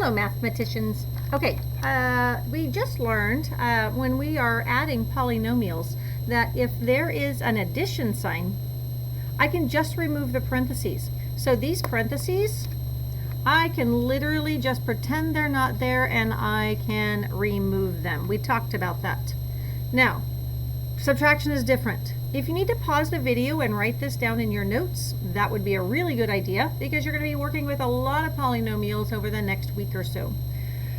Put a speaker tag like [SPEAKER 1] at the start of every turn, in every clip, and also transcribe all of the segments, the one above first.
[SPEAKER 1] Hello, mathematicians. Okay, we just learned when we are adding polynomials that if there is an addition sign, I can just remove the parentheses. So these parentheses, I can literally just pretend they're not there and I can remove them. We talked about that. Now, subtraction is different. If you need to pause the video and write this down in your notes, that would be a really good idea because you're going to be working with a lot of polynomials over the next week or so.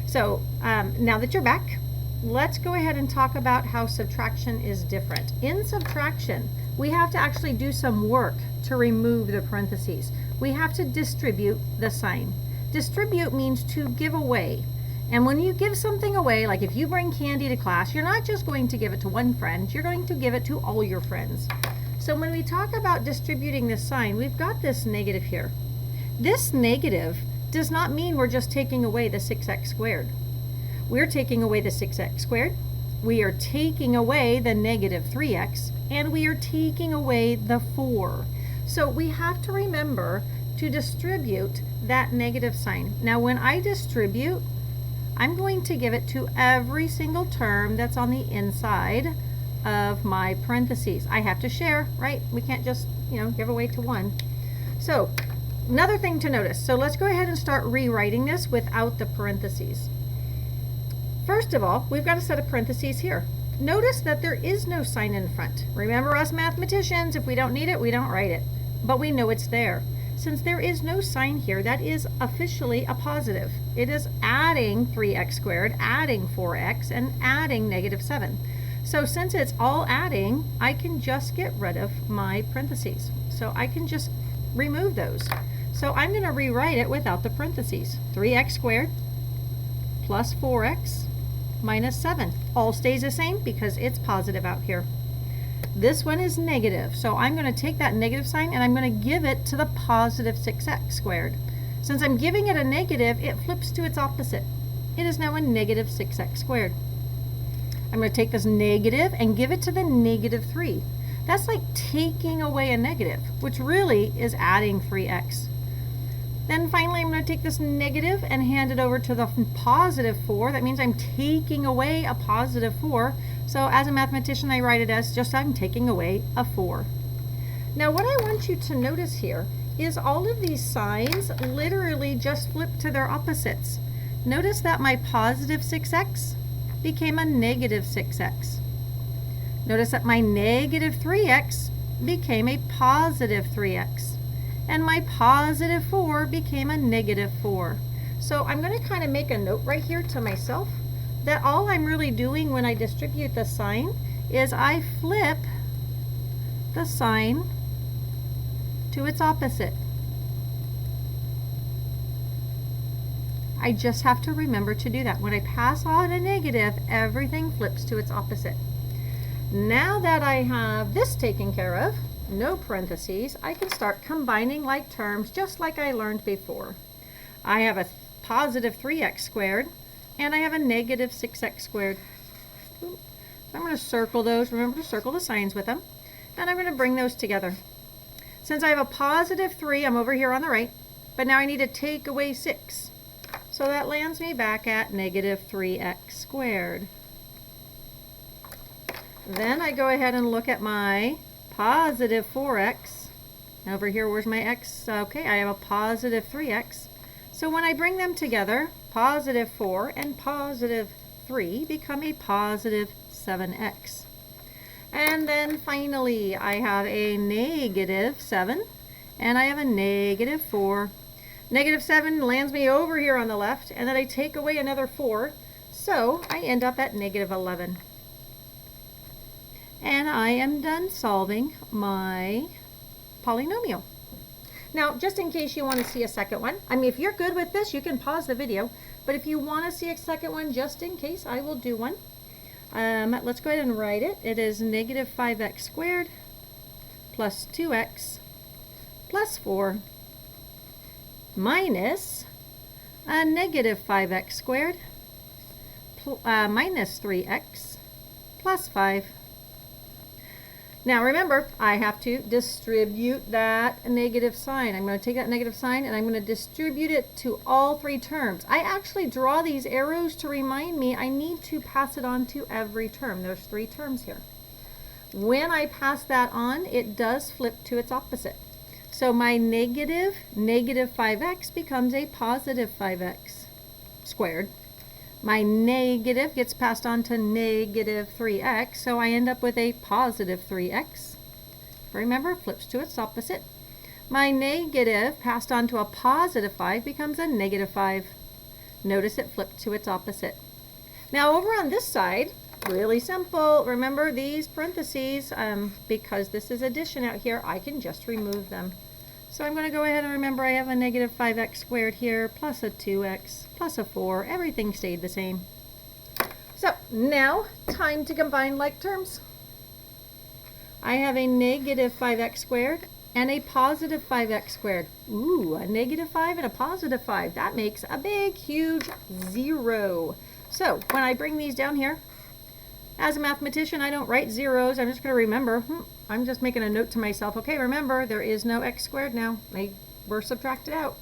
[SPEAKER 1] So now that you're back, let's go ahead and talk about how subtraction is different. In subtraction, we have to actually do some work to remove the parentheses. We have to distribute the sign. Distribute means to give away. And when you give something away, like if you bring candy to class, you're not just going to give it to one friend, you're going to give it to all your friends. So when we talk about distributing this sign, we've got this negative here. This negative does not mean we're just taking away the 6x squared. We're taking away the 6x squared, we are taking away the negative 3x, and we are taking away the 4. So we have to remember to distribute that negative sign. Now when I distribute, I'm going to give it to every single term that's on the inside of my parentheses. I have to share, right? We can't just, give away to one. So another thing to notice. So let's go ahead and start rewriting this without the parentheses. First of all, we've got a set of parentheses here. Notice that there is no sign in front. Remember us mathematicians, if we don't need it, we don't write it. But we know it's there. Since there is no sign here, that is officially a positive. It is adding 3x squared, adding 4x, and adding negative 7. So since it's all adding, I can just get rid of my parentheses. So I can just remove those. So I'm going to rewrite it without the parentheses. 3x squared plus 4x minus 7. All stays the same because it's positive out here. This one is negative, so I'm going to take that negative sign and I'm going to give it to the positive 6x squared. Since I'm giving it a negative, it flips to its opposite. It is now a negative 6x squared. I'm going to take this negative and give it to the negative 3. That's like taking away a negative, which really is adding 3x. Then finally, I'm going to take this negative and hand it over to the positive 4. That means I'm taking away a positive 4. So as a mathematician, I write it as just I'm taking away a 4. Now what I want you to notice here is all of these signs literally just flip to their opposites. Notice that my positive 6x became a negative 6x. Notice that my negative 3x became a positive 3x. And my positive 4 became a negative 4. So I'm going to kind of make a note right here to myself that all I'm really doing when I distribute the sign is I flip the sign to its opposite. I just have to remember to do that. When I pass on a negative, everything flips to its opposite. Now that I have this taken care of, no parentheses, I can start combining like terms just like I learned before. I have a positive 3x squared and I have a negative 6x squared. I'm going to circle those. Remember to circle the signs with them. And I'm going to bring those together. Since I have a positive 3, I'm over here on the right, but now I need to take away 6. So that lands me back at negative 3x squared. Then I go ahead and look at my positive 4x. Over here, where's my x? Okay, I have a positive 3x. So when I bring them together, positive 4 and positive 3 become a positive 7x. And then finally, I have a negative 7 and I have a negative 4. Negative 7 lands me over here on the left, and then I take away another 4. So I end up at negative 11. And I am done solving my polynomial. Now, just in case you want to see a second one, I mean, if you're good with this, you can pause the video. But if you want to see a second one, just in case, I will do one. Let's go ahead and write it. It is negative 5x squared plus 2x plus 4 minus a negative 5x squared minus 3x plus 5. Now remember, I have to distribute that negative sign. I'm going to take that negative sign and I'm going to distribute it to all three terms. I actually draw these arrows to remind me I need to pass it on to every term. There's three terms here. When I pass that on, it does flip to its opposite. So my negative 5x becomes a positive 5x squared. My negative gets passed on to negative 3x, so I end up with a positive 3x. Remember, flips to its opposite. My negative passed on to a positive 5 becomes a negative 5. Notice it flipped to its opposite. Now over on this side, really simple. Remember these parentheses, because this is addition out here, I can just remove them. So I'm going to go ahead and remember I have a negative 5x squared here, plus a 2x, plus a 4. Everything stayed the same. So now, time to combine like terms. I have a negative 5x squared and a positive 5x squared. Ooh, a negative 5 and a positive 5. That makes a big, huge 0. So when I bring these down here, as a mathematician, I don't write zeros. I'm just going to remember. I'm just making a note to myself. Okay, remember, there is no x squared now. They were subtracted out.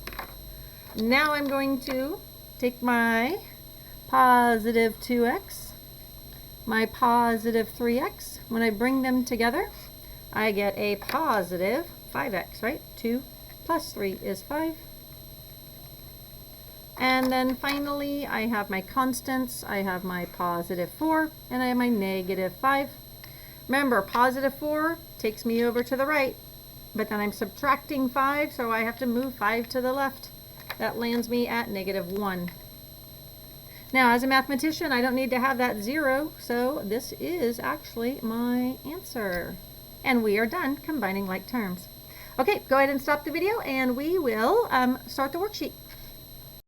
[SPEAKER 1] Now I'm going to take my positive 2x, my positive 3x. When I bring them together, I get a positive 5x, right? 2 plus 3 is 5. And then finally, I have my constants. I have my positive 4, and I have my negative 5. Remember, positive 4 takes me over to the right, but then I'm subtracting 5, so I have to move 5 to the left. That lands me at negative 1. Now, as a mathematician, I don't need to have that 0, so this is actually my answer. And we are done combining like terms. Okay, go ahead and stop the video, and we will start the worksheet.